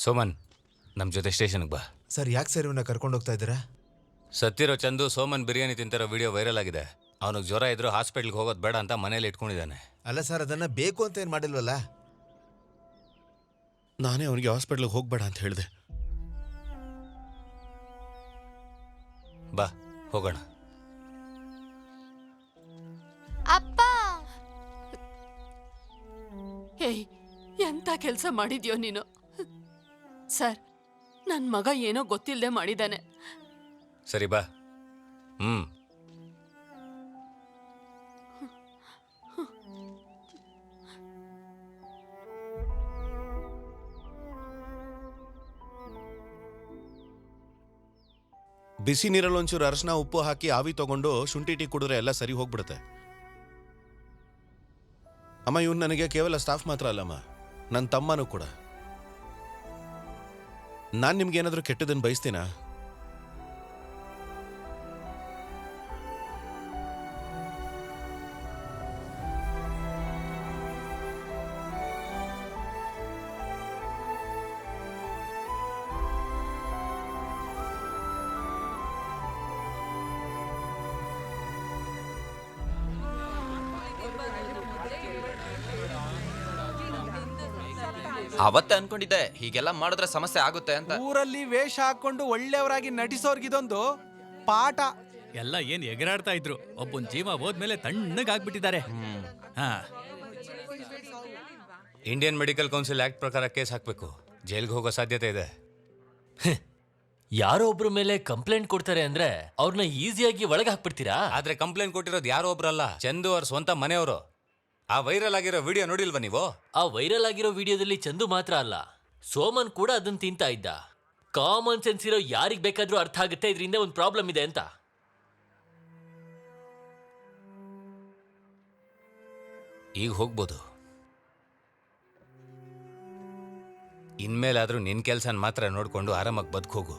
ಸೋಮನ್ ನಮ್ಮ ಜೊತೆ ಸ್ಟೇಷನ್ಗೆ ಬಾ. ಸರ್ ಯಾಕೆ ಸರ್ ಇವನ್ನ ಕರ್ಕೊಂಡು ಹೋಗ್ತಾ ಇದ್ದೀರಾ? ಸತ್ತಿರೋ ಚಂದು ಸೋಮನ್ ಬಿರಿಯಾನಿ ತಿಂತಿರೋ ವಿಡಿಯೋ ವೈರಲ್ ಆಗಿದೆ. ಅವನಿಗೆ ಜ್ವರ ಇದ್ರು ಹಾಸ್ಪಿಟ್ಲ್ಗೆ ಹೋಗೋದು ಬೇಡ ಅಂತ ಮನೇಲಿ ಇಟ್ಕೊಂಡಿದ್ದಾನೆ. ಅಲ್ಲ ಸರ್, ಅದನ್ನ ಬೇಕು ಅಂತ ಏನು ಮಾಡಿಲ್ವಲ್ಲ? ನಾನೇ ಅವನಿಗೆ ಹಾಸ್ಪಿಟ್ಲಿಗೆ ಹೋಗ್ಬೇಡ ಅಂತ ಹೇಳಿದೆ. ಬಾ ಹೋಗೋಣ. ಅಪ್ಪ, ಏಯ್, ಎಂತ ಕೆಲಸ ಮಾಡಿದ್ಯೋ ನೀನು? ಸರ್, ನನ್ನ ಮಗ ಏನೋ ಗೊತ್ತಿಲ್ಲದೆ ಮಾಡಿದ್ದಾನೆ. ಸರಿ ಬಾ. ಬಿಸಿ ನೀರಲ್ಲಿ ಒಂಚೂರು ಅರಶಿನ ಉಪ್ಪು ಹಾಕಿ ಆವಿ ತಗೊಂಡು ಶುಂಠಿ ಟೀ ಕುಡಿದ್ರೆ ಎಲ್ಲ ಸರಿ ಹೋಗ್ಬಿಡುತ್ತೆ. ಅಮ್ಮ, ಇವನು ನನಗೆ ಕೇವಲ ಸ್ಟಾಫ್ ಮಾತ್ರ ಅಲ್ಲಮ್ಮ, ನನ್ನ ತಮ್ಮನೂ ಕೂಡ. ನಾನು ನಿಮ್ಗೇನಾದ್ರೂ ಕೆಟ್ಟದನ್ನು ಬಯಸ್ತೀನಾ? ಅವತ್ತೇ ಅನ್ಕೊಂಡಿದ್ದೆ ಹೀಗೆಲ್ಲ ಮಾಡಿದ್ರೆ ಸಮಸ್ಯೆ ಆಗುತ್ತೆ ಅಂತ. ಊರಲ್ಲಿ ವೇಷ ಹಾಕೊಂಡು ಒಳ್ಳೆಯವರಾಗಿ ನಟಿಸೋರ್ಗಿದೊಂದು ಪಾಠ. ಎಲ್ಲ ಏನ್ ಎಗರಾಡ್ತಾ ಇದ್ರು, ಒಬ್ಬನ್ ಜೀವ ಹೋದ್ಮೇಲೆ ತಣ್ಣಗಾಗ್ಬಿಟ್ಟಿದ್ದಾರೆ. ಇಂಡಿಯನ್ ಮೆಡಿಕಲ್ ಕೌನ್ಸಿಲ್ ಆಕ್ಟ್ ಪ್ರಕಾರ ಕೇಸ್ ಹಾಕಬೇಕು. ಜೈಲ್ಗೆ ಹೋಗೋ ಸಾಧ್ಯತೆ ಇದೆ. ಯಾರೋ ಒಬ್ರ ಮೇಲೆ ಕಂಪ್ಲೇಂಟ್ ಕೊಡ್ತಾರೆ ಅಂದ್ರೆ ಅವ್ರನ್ನ ಈಸಿಯಾಗಿ ಒಳಗೆ ಹಾಕ್ಬಿಡ್ತೀರಾ? ಆದ್ರೆ ಕಂಪ್ಲೇಂಟ್ ಕೊಟ್ಟಿರೋದು ಯಾರೋ ಒಬ್ರಲ್ಲ, ಚಂದು ಅವ್ರ ಸ್ವಂತ ಮನೆಯವರು. ಆ ವೈರಲ್ ಆಗಿರೋ ವಿಡಿಯೋ ನೋಡಿಲ್ವಾ ನೀವು? ಆ ವೈರಲ್ ಆಗಿರೋ ವಿಡಿಯೋದಲ್ಲಿ ಚಂದು ಮಾತ್ರ ಅಲ್ಲ, ಸೋಮನ್ ಕೂಡ ಅದನ್ನ ತಿಂತಾ ಇದ್ದ. ಕಾಮನ್ ಸೆನ್ಸ್ ಇರೋ ಯಾರಿಗ್ ಬೇಕಾದ್ರೂ ಅರ್ಥ ಆಗುತ್ತೆ ಇದರಿಂದ ಒಂದು ಪ್ರಾಬ್ಲಮ್ ಇದೆ ಅಂತ. ಈಗ ಹೋಗ್ಬೋದು. ಇನ್ಮೇಲಾದ್ರೂ ನಿನ್ ಕೆಲ್ಸನ ಮಾತ್ರ ನೋಡ್ಕೊಂಡು ಆರಾಮಾಗಿ ಬದುಕೋಗು.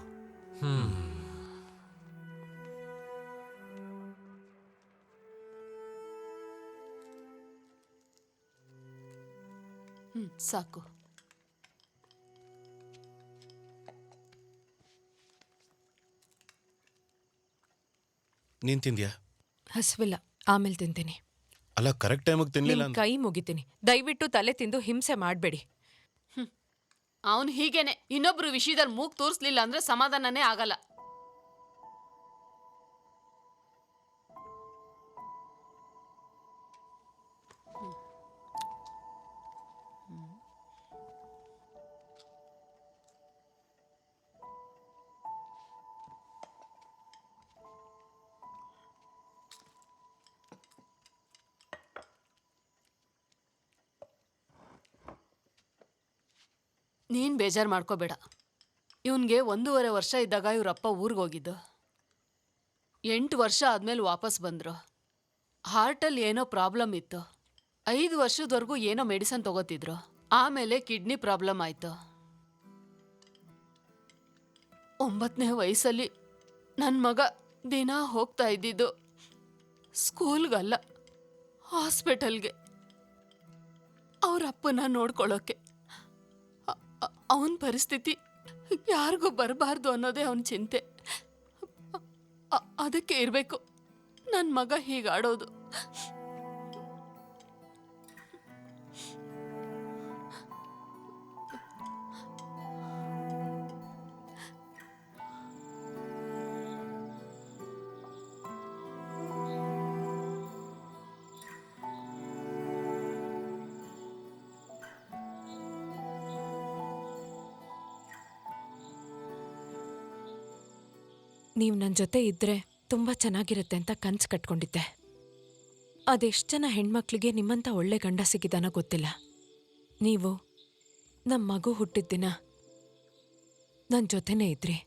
ಸಾಕು. ನೀನ್ ತಿಂದ್ಯಾ? ಹಸ್ವಿಲ್ಲ, ಆಮೇಲೆ ತಿಂತೀನಿ. ಅಲ್ಲ, ಕರೆಕ್ಟ್ ಟೈಮಿಗೆ ತಿನ್ಲಿಲ್ಲ. ಕೈ ಮುಗಿತೀನಿ, ದಯವಿಟ್ಟು ತಲೆ ತಿಂದು ಹಿಂಸೆ ಮಾಡಬೇಡಿ. ಅವನು ಹೀಗೇನೆ, ಇನ್ನೊಬ್ರು ವಿಷಯದಲ್ಲಿ ಮೂಗ್ ತೋರಿಸ್ಲಿಲ್ಲ ಅಂದ್ರೆ ಸಮಾಧಾನನೇ ಆಗಲ್ಲ. ನೀನ್ ಬೇಜಾರು ಮಾಡ್ಕೋಬೇಡ. ಇವನ್ಗೆ 1.5 ವರ್ಷ ಇದ್ದಾಗ ಇವ್ರಪ್ಪ ಊರಿಗೋಗಿದ್ದು. 8 ವರ್ಷ ಆದ್ಮೇಲೆ ವಾಪಸ್ ಬಂದ್ರು. ಹಾರ್ಟಲ್ಲಿ ಏನೋ ಪ್ರಾಬ್ಲಮ್ ಇತ್ತು. 5 ವರ್ಷದವರೆಗೂ ಏನೋ ಮೆಡಿಸನ್ ತಗೋತಿದ್ರು. ಆಮೇಲೆ ಕಿಡ್ನಿ ಪ್ರಾಬ್ಲಮ್ ಆಯ್ತು. 9ನೇ ವಯಸ್ಸಲ್ಲಿ ನನ್ನ ಮಗ ದಿನ ಹೋಗ್ತಾ ಇದ್ದಿದ್ದು ಸ್ಕೂಲ್ಗಲ್ಲ, ಹಾಸ್ಪಿಟಲ್ಗೆ, ಅವರಪ್ಪನ ನೋಡ್ಕೊಳ್ಳೋಕೆ. ಅವನ ಪರಿಸ್ಥಿತಿ ಯಾರಿಗೂ ಬರಬಾರ್ದು ಅನ್ನೋದೇ ಅವನ ಚಿಂತೆ. ಅದಕ್ಕೆ ಇರಬೇಕು ನನ್ನ ಮಗ ಹೀಗಾಡೋದು. ನೀವು ನನ್ನ ಜೊತೆ ಇದ್ರೆ ತುಂಬ ಚೆನ್ನಾಗಿರುತ್ತೆ ಅಂತ ಕನ್ಸು ಕಟ್ಕೊಂಡಿದ್ದೆ. ಅದೆಷ್ಟು ಜನ ಹೆಣ್ಮಕ್ಳಿಗೆ ನಿಮ್ಮಂಥ ಒಳ್ಳೆ ಗಂಡ ಸಿಗಿದಾನ ಗೊತ್ತಿಲ್ಲ. ನೀವು ನಮ್ಮ ಮಗು ಹುಟ್ಟಿದ ದಿನ ನನ್ನ ಜೊತೆನೇ ಇದ್ರಿ.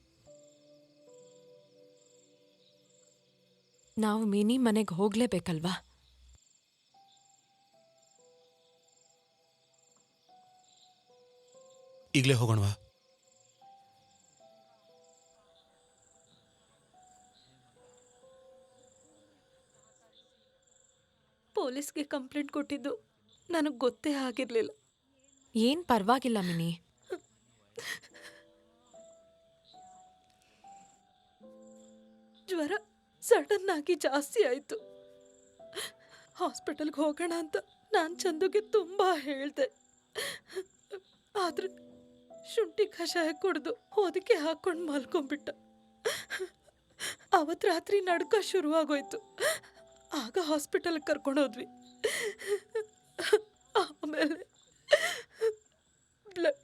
ನಾವು ಮಿನಿ ಮನೆಗೆ ಹೋಗ್ಲೇಬೇಕಲ್ವಾ? ಈಗಲೇ ಹೋಗೋಣವಾ? ಪೊಲೀಸ್ಗೆ ಕಂಪ್ಲೇಂಟ್ ಕೊಟ್ಟಿದ್ದು ನನಗೆ ಗೊತ್ತೇ ಆಗಿರಲಿಲ್ಲ. ಏನು ಪರವಾಗಿಲ್ಲ ಮಿನಿ, ಜ್ವರ ಸಡನ್ ಆಗಿ ಜಾಸ್ತಿ ಆಯಿತು. ಹಾಸ್ಪಿಟಲ್ಗೆ ಹೋಗೋಣ ಅಂತ ನಾನು ಚಂದುಗೆ ತುಂಬ ಹೇಳಿದೆ. ಆದರೆ ಶುಂಠಿ ಕಷಾಯ ಕುಡಿದು ಹೊದಿಕೆ ಹಾಕ್ಕೊಂಡು ಮಲ್ಕೊಂಡ್ಬಿಟ್ಟ. ಅವತ್ತು ರಾತ್ರಿ ನಡ್ಕ ಶುರುವಾಗೋಯ್ತು. ಆಗ ಹಾಸ್ಪಿಟಲ್ಗೆ ಕರ್ಕೊಂಡೋದ್ವಿ. ಆಮೇಲೆ ಬ್ಲಡ್